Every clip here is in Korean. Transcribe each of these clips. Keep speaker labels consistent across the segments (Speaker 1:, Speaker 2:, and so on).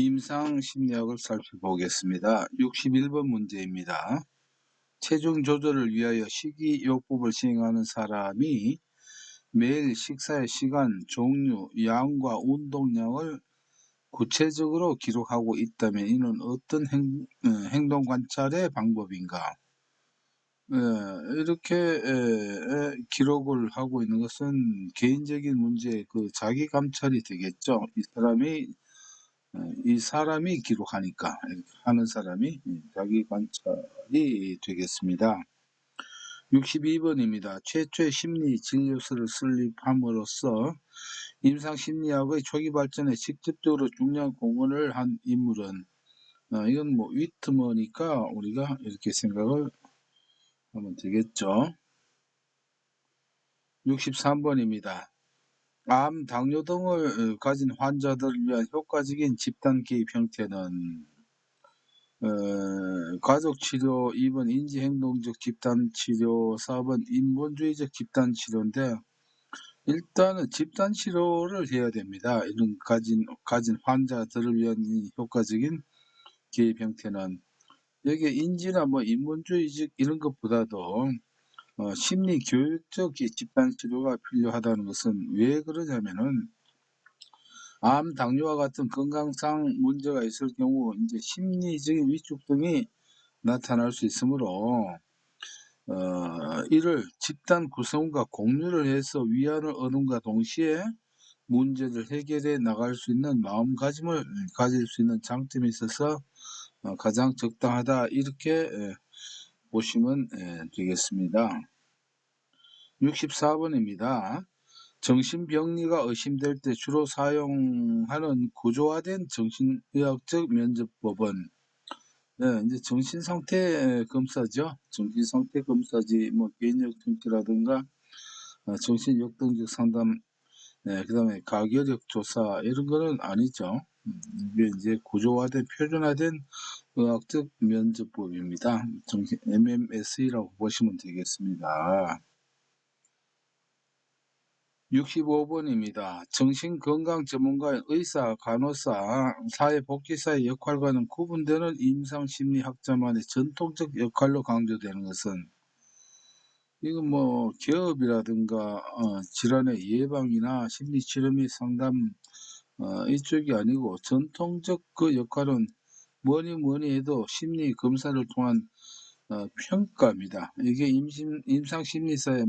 Speaker 1: 임상심리학을 살펴보겠습니다. 61번 문제입니다. 체중 조절을 위하여 식이요법을 시행하는 사람이 매일 식사의 시간, 종류, 양과 운동량을 구체적으로 기록하고 있다면 이는 어떤 행동 관찰의 방법인가? 이렇게 기록을 하고 있는 것은 개인적인 문제, 자기 감찰이 되겠죠. 이 사람이 기록하니까 하는 사람이 자기 관찰이 되겠습니다. 62번입니다. 최초의 심리 진료서를 설립함으로써 임상심리학의 초기 발전에 직접적으로 중요한 공헌을 한 인물은 이건 위트머니까 우리가 이렇게 생각을 하면 되겠죠. 63번입니다. 암, 당뇨 등을 가진 환자들을 위한 효과적인 집단 개입 형태는 가족치료, 2번 인지행동적 집단치료, 4번 인본주의적 집단치료인데 일단은 집단치료를 해야 됩니다. 이런 가진 환자들을 위한 이 효과적인 개입 형태는 여기에 인지나 인본주의적 이런 것보다도 심리교육적 집단치료가 필요하다는 것은 왜 그러냐면은 암, 당뇨와 같은 건강상 문제가 있을 경우 이제 심리적인 위축 등이 나타날 수 있으므로 이를 집단 구성원과 공유를 해서 위안을 얻음과 동시에 문제를 해결해 나갈 수 있는 마음가짐을 가질 수 있는 장점이 있어서 가장 적당하다 이렇게 보시면 되겠습니다. 64번입니다. 정신병리가 의심될 때 주로 사용하는 구조화된 정신의학적 면접법은 이제 정신상태 검사죠. 정신상태 검사지 개인력 평가라든가 정신역동적 상담, 그다음에 가결력 조사 이런 거는 아니죠. 이게 이제 구조화된 표준화된 의학적 면접법입니다. 정신 MMS라고 보시면 되겠습니다. 65번입니다. 정신건강 전문가인 의사, 간호사, 사회복지사의 역할과는 구분되는 임상심리학자만의 전통적 역할로 강조되는 것은 이건 기업이라든가 질환의 예방이나 심리치료 및 상담 이쪽이 아니고 전통적 그 역할은 뭐니 해도 심리 검사를 통한 평가입니다. 이게 임상심리사의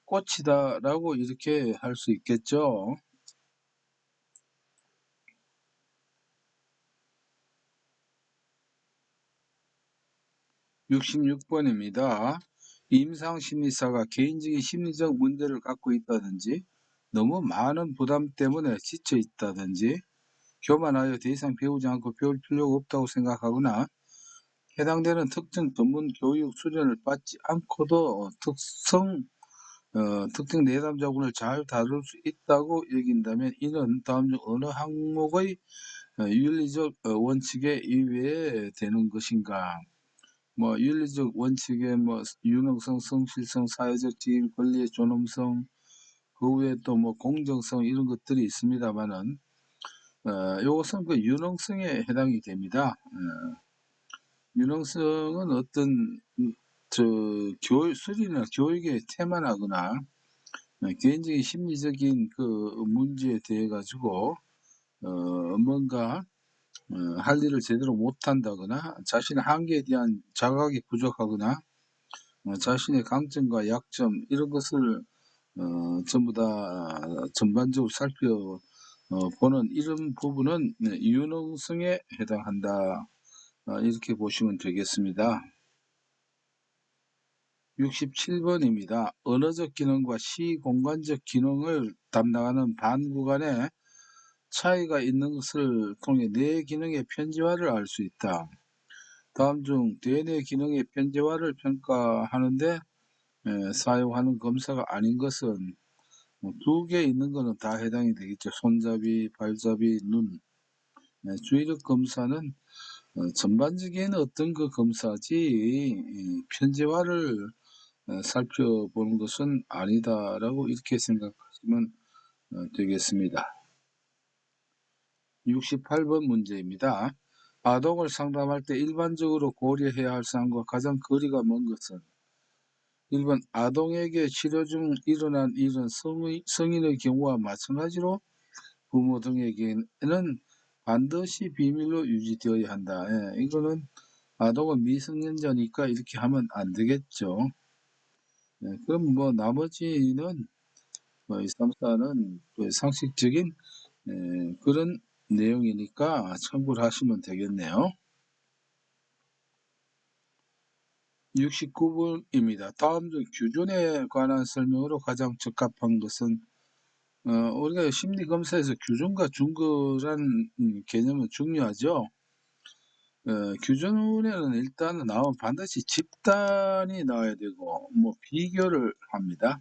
Speaker 1: 꽃이다라고 이렇게 할 수 있겠죠. 66번입니다. 임상심리사가 개인적인 심리적 문제를 갖고 있다든지 너무 많은 부담 때문에 지쳐 있다든지 교만하여 더 이상 배우지 않고 배울 필요가 없다고 생각하거나 해당되는 특정 전문 교육 수련을 받지 않고도 특정 내담자군을 잘 다룰 수 있다고 여긴다면 이는 다음 중 어느 항목의 윤리적 원칙에 이외에 되는 것인가? 윤리적 원칙에 유능성, 성실성, 사회적 지위, 권리의 존엄성, 그 외에 또 공정성 이런 것들이 있습니다만은 이것은 그 유능성에 해당이 됩니다. 유능성은 어떤 수리나 교육에 태만하거나 개인적인 심리적인 그 문제에 대해 가지고 뭔가 할 일을 제대로 못한다거나 자신의 한계에 대한 자각이 부족하거나 자신의 강점과 약점 이런 것을 전부 다 전반적으로 살펴보는 이런 부분은 유능성에 해당한다. 이렇게 보시면 되겠습니다. 67번입니다. 언어적 기능과 시공간적 기능을 담당하는 반구 간에 차이가 있는 것을 통해 뇌 기능의 편지화를 알 수 있다. 다음 중 뇌 기능의 편지화를 평가하는데 사용하는 검사가 아닌 것은 두 개 있는 것은 다 해당이 되겠죠. 손잡이, 발잡이, 눈. 주의력 검사는 전반적인 어떤 그 검사지 편지화를 살펴보는 것은 아니다라고 이렇게 생각하시면 되겠습니다. 68번 문제입니다. 아동을 상담할 때 일반적으로 고려해야 할 사항과 가장 거리가 먼 것은 1번 아동에게 치료 중 일어난 일은 성인의 경우와 마찬가지로 부모 등에게는 반드시 비밀로 유지되어야 한다. 예, 이거는 아동은 미성년자니까 이렇게 하면 안 되겠죠. 예, 그럼 뭐 나머지는 2, 3, 4는 상식적인 그런 내용이니까 참고를 하시면 되겠네요. 69번입니다. 다음 중 규준에 관한 설명으로 가장 적합한 것은 우리가 심리검사에서 규준과 준거란 개념은 중요하죠. 규준에는 일단 나오면 반드시 집단이 나와야 되고 뭐 비교를 합니다.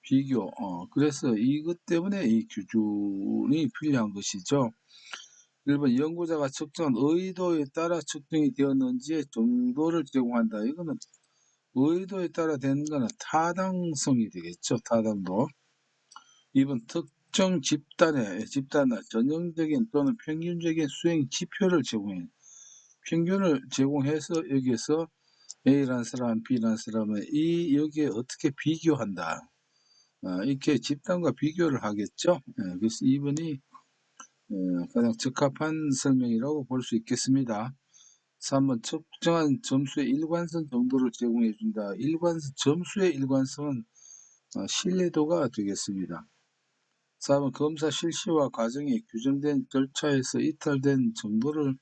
Speaker 1: 비교. 그래서 이것 때문에 이 규준이 필요한 것이죠. 1번 연구자가 측정한 의도에 따라 측정이 되었는지의 정도를 제공한다. 이거는 의도에 따라 되는 거는 타당성이 되겠죠. 타당도. 2번 특정 집단의 전형적인 또는 평균적인 수행 지표를 제공해. 평균을 제공해서 여기에서 A라는 사람, B라는 사람은 여기에 어떻게 비교한다. 이렇게 집단과 비교를 하겠죠. 그래서 2번이 가장 적합한 설명이라고 볼 수 있겠습니다. 3번 측정한 점수의 일관성 정도를 제공해 준다. 점수의 일관성은 신뢰도가 되겠습니다. 4번 검사 실시와 과정이 규정된 절차에서 이탈된 정보를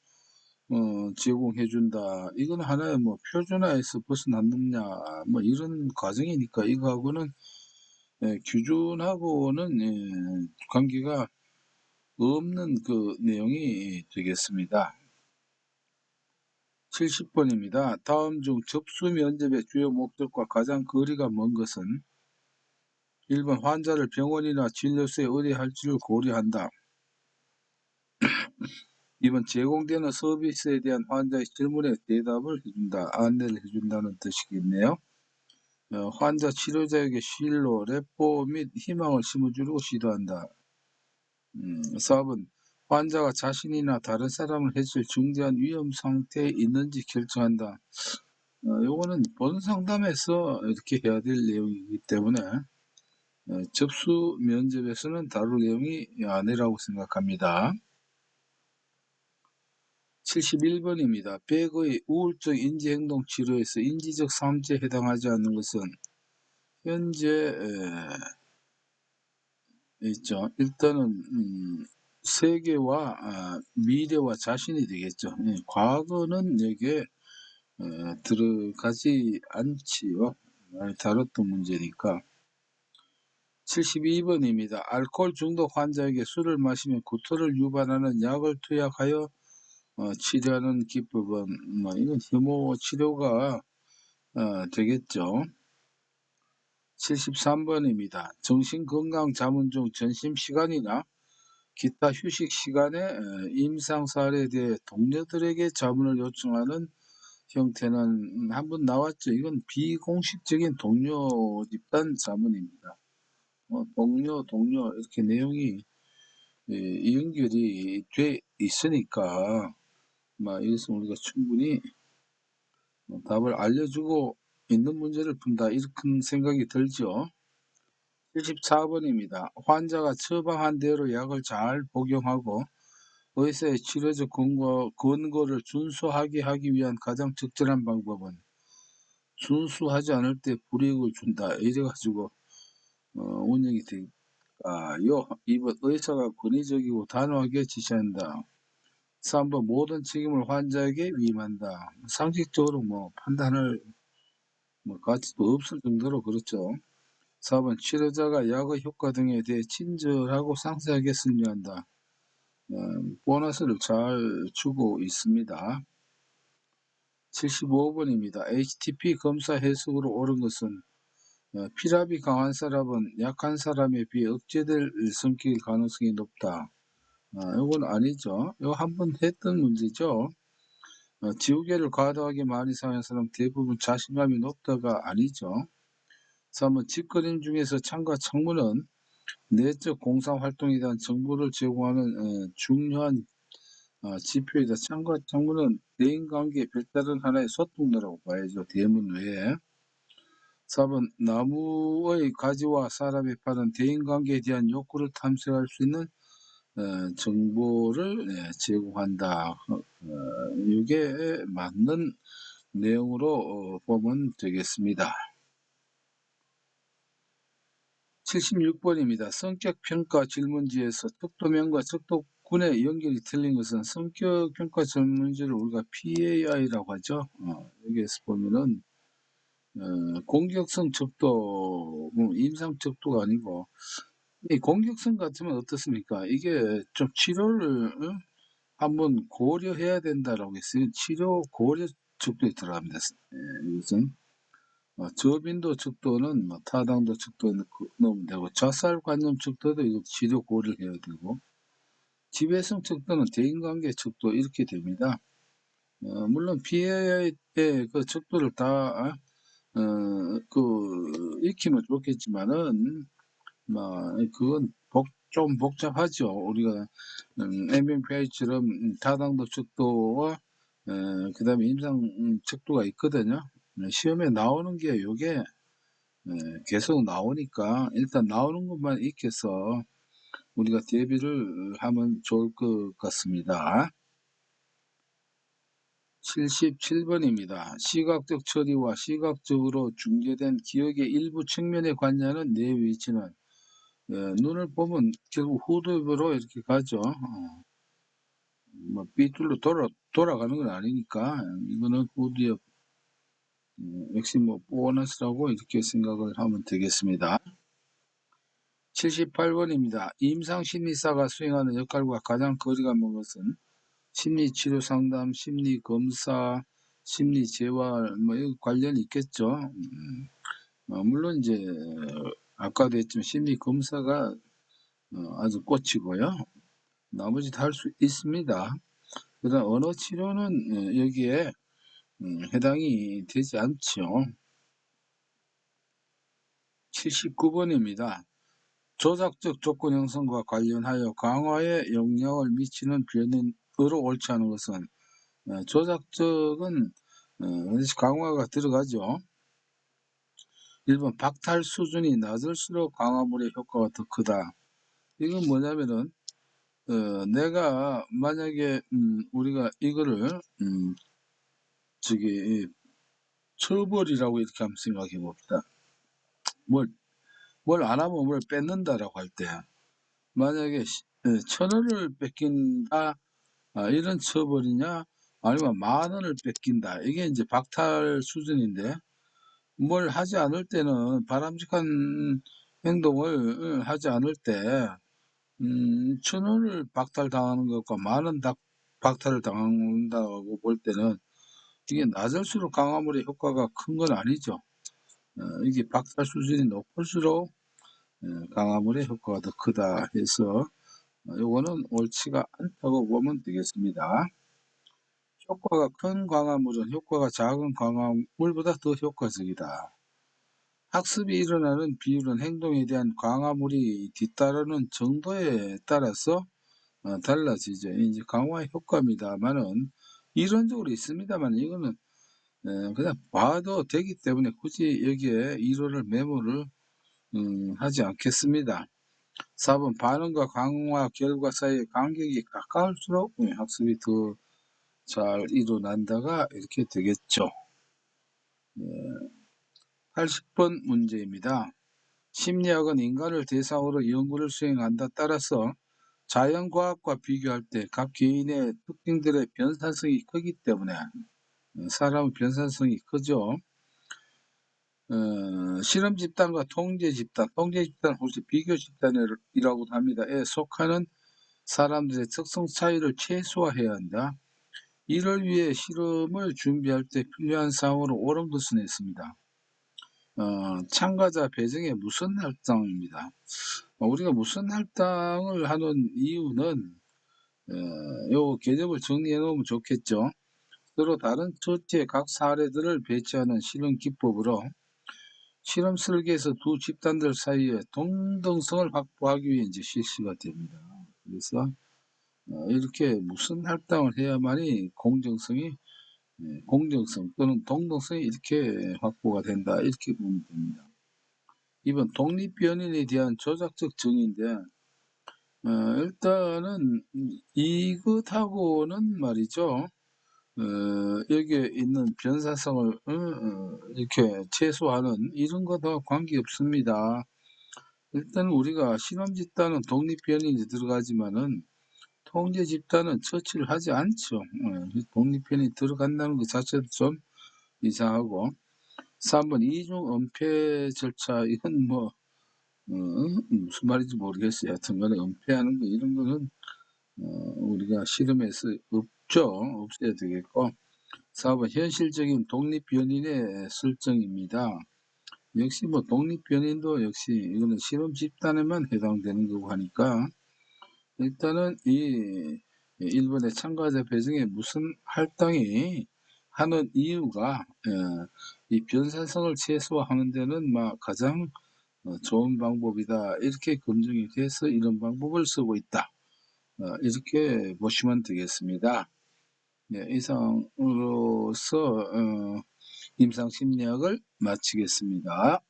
Speaker 1: 제공해 준다. 이건 하나의 뭐 표준화에서 벗어났느냐 뭐 이런 과정이니까 이거하고는 규준하고는 관계가 없는 그 내용이 되겠습니다. 70번입니다. 다음 중 접수 면접의 주요 목적과 가장 거리가 먼 것은 1번 환자를 병원이나 진료소에 의뢰할지를 고려한다. 2번 제공되는 서비스에 대한 환자의 질문에 대답을 해준다. 안내를 해준다는 뜻이겠네요. 환자 치료자에게 진로, 레포 및 희망을 심어주려고 시도한다. 4번 환자가 자신이나 다른 사람을 해칠 중대한 위험 상태에 있는지 결정한다. 요거는 본 상담에서 이렇게 해야 될 내용이기 때문에 접수 면접에서는 다룰 내용이 아니라고 생각합니다. 71번입니다. 100의 우울적 인지행동 치료에서 인지적 삼재에 해당하지 않는 것은 현재 있죠. 일단은 세계와 미래와 자신이 되겠죠. 과거는 여기에 들어가지 않지요. 많이 다뤘던 문제니까. 72번입니다. 알코올 중독 환자에게 술을 마시면 구토를 유발하는 약을 투약하여 치료하는 기법은 이건 혐오 치료가 되겠죠. 73번입니다. 정신건강 자문 중 점심시간이나 기타 휴식 시간에 임상 사례에 대해 동료들에게 자문을 요청하는 형태는 한번 나왔죠. 이건 비공식적인 동료 집단 자문입니다. 동료 이렇게 내용이 연결이 돼 있으니까 이것은 우리가 충분히 답을 알려주고 있는 문제를 푼다 이런 생각이 들죠. 74번입니다. 환자가 처방한 대로 약을 잘 복용하고 의사의 치료적 권고를 준수하게 하기 위한 가장 적절한 방법은 준수하지 않을 때 불이익을 준다. 이래가지고 운영이 될까요? 2번 의사가 권위적이고 단호하게 지시한다. 3번 모든 책임을 환자에게 위임한다. 상식적으로 판단할 가치도 없을 정도로 그렇죠. 4번 치료자가 약의 효과 등에 대해 친절하고 상세하게 설명한다. 보너스를 잘 주고 있습니다. 75번입니다. HTP 검사 해석으로 옳은 것은 피랍이 강한 사람은 약한 사람에 비해 억제될 성격일 가능성이 높다. 이건 아니죠. 이거 한번 했던 문제죠. 지우개를 과도하게 많이 사용하는 사람 대부분 자신감이 높다가 아니죠. 3번 집그림 중에서 창과 창문은 내적 공사활동에 대한 정보를 제공하는 중요한 지표이다. 참가 창문은 대인관계의 별다른 하나의 소통로라고 봐야죠. 대문 외에. 4번 나무의 가지와 사람의 팔은 대인관계에 대한 욕구를 탐색할 수 있는 정보를 제공한다. 이게 맞는 내용으로 보면 되겠습니다. 76번입니다. 성격평가 질문지에서 척도면과 척도군의 연결이 틀린 것은 성격평가 질문지를 우리가 PAI라고 하죠. 여기에서 보면은 공격성 척도, 임상 척도가 아니고 이 공격성 같으면 어떻습니까? 이게 좀 치료를 한번 고려해야 된다라고 했어요. 치료 고려 척도에 들어갑니다. 이것은 저빈도 척도는 타당도 척도에 넣으면 되고, 자살관념 척도도 이거 치료 고려를 해야 되고, 지배성 척도는 대인관계 척도 이렇게 됩니다. 물론 PA의 그 척도를 다 익히면 좋겠지만은 그건 좀 복잡하죠. 우리가 MMPI처럼 타당도 척도와 그 다음에 임상 척도가 있거든요. 시험에 나오는 게 요게 계속 나오니까 일단 나오는 것만 익혀서 우리가 대비를 하면 좋을 것 같습니다. 77번입니다. 시각적 처리와 시각적으로 중계된 기억의 일부 측면에 관여하는 뇌 위치는 눈을 보면 결국 후두부로 이렇게 가죠. 삐뚤로 돌아가는 건 아니니까 이거는 후두에 역시 보너스라고 이렇게 생각을 하면 되겠습니다. 78번입니다. 임상심리사가 수행하는 역할과 가장 거리가 먼 것은 심리치료 상담, 심리검사, 심리재활 여기 관련이 있겠죠. 물론 이제 아까도 했지만 심리검사가 아주 꽃이고요. 나머지도 할 수 있습니다. 그러나 언어치료는 여기에 해당이 되지 않죠. 79번입니다. 조작적 조건 형성과 관련하여 강화에 영향을 미치는 표현으로 옳지 않은 것은 조작적은 강화가 들어가죠. 1번 박탈 수준이 낮을수록 강화물의 효과가 더 크다. 이건 뭐냐면은 내가 만약에 우리가 이거를 처벌이라고 이렇게 한번 생각해 봅시다. 뭘 안 하면 뭘 뺏는다라고 할 때 만약에 1,000원을 뺏긴다 이런 처벌이냐 아니면 10,000원을 뺏긴다 이게 이제 박탈 수준인데 뭘 하지 않을 때는 바람직한 행동을 하지 않을 때 1,000원을 박탈당하는 것과 10,000원 박탈을 당한다고 볼 때는 이게 낮을수록 강화물의 효과가 큰 건 아니죠. 이게 박탈 수준이 높을수록 강화물의 효과가 더 크다 해서 요거는 옳지가 않다고 보면 되겠습니다. 효과가 큰 광화물은 효과가 작은 광화물보다 더 효과적이다. 학습이 일어나는 비율은 행동에 대한 광화물이 뒤따르는 정도에 따라서 달라지죠. 이제 강화의 효과입니다만은 이론적으로 있습니다만 이거는 그냥 봐도 되기 때문에 굳이 여기에 이론을 메모를 하지 않겠습니다. 4번 반응과 강화 결과 사이의 간격이 가까울수록 학습이 더 잘 일어난다가 이렇게 되겠죠. 80번 문제입니다. 심리학은 인간을 대상으로 연구를 수행한다. 따라서 자연과학과 비교할 때 각 개인의 특징들의 변산성이 크기 때문에 사람은 변산성이 크죠. 실험 집단과 통제 집단 혹시 비교 집단이라고 합니다.에 속하는 사람들의 특성 차이를 최소화해야 한다. 이를 위해 실험을 준비할 때 필요한 사항으로 옳은 것은 있습니다. 참가자 배정의 무선 할당입니다. 우리가 무선 할당을 하는 이유는 요 개념을 정리해 놓으면 좋겠죠. 서로 다른 처지의 각 사례들을 배치하는 실험 기법으로 실험 설계에서 두 집단들 사이에 동등성을 확보하기 위해 이제 실시가 됩니다. 그래서 이렇게 무슨 할당을 해야만이 공정성 또는 동등성이 이렇게 확보가 된다. 이렇게 보면 됩니다. 이번 독립변인에 대한 조작적 정의인데, 일단은 이것하고는 말이죠. 여기에 있는 변사성을 이렇게 최소화하는 이런 것과 관계없습니다. 일단 우리가 실험 집단은 독립변인이 들어가지만은 통제 집단은 처치를 하지 않죠. 독립변인이 들어간다는 것 자체도 좀 이상하고. 3번 이중 은폐 절차, 이건 뭐 무슨 말인지 모르겠어요. 하여튼간에 은폐하는 거 이런 거는 우리가 실험에서 없죠. 없어야 되겠고. 4번 현실적인 독립변인의 설정입니다. 역시 뭐 독립변인도 역시 이거는 실험 집단에만 해당되는 거고 하니까 일단은 이 1번의 참가자 배정에 무슨 할당이 하는 이유가 이 변사성을 최소화하는 데는 가장 좋은 방법이다. 이렇게 검증이 돼서 이런 방법을 쓰고 있다. 이렇게 보시면 되겠습니다. 네, 이상으로서 임상심리학을 마치겠습니다.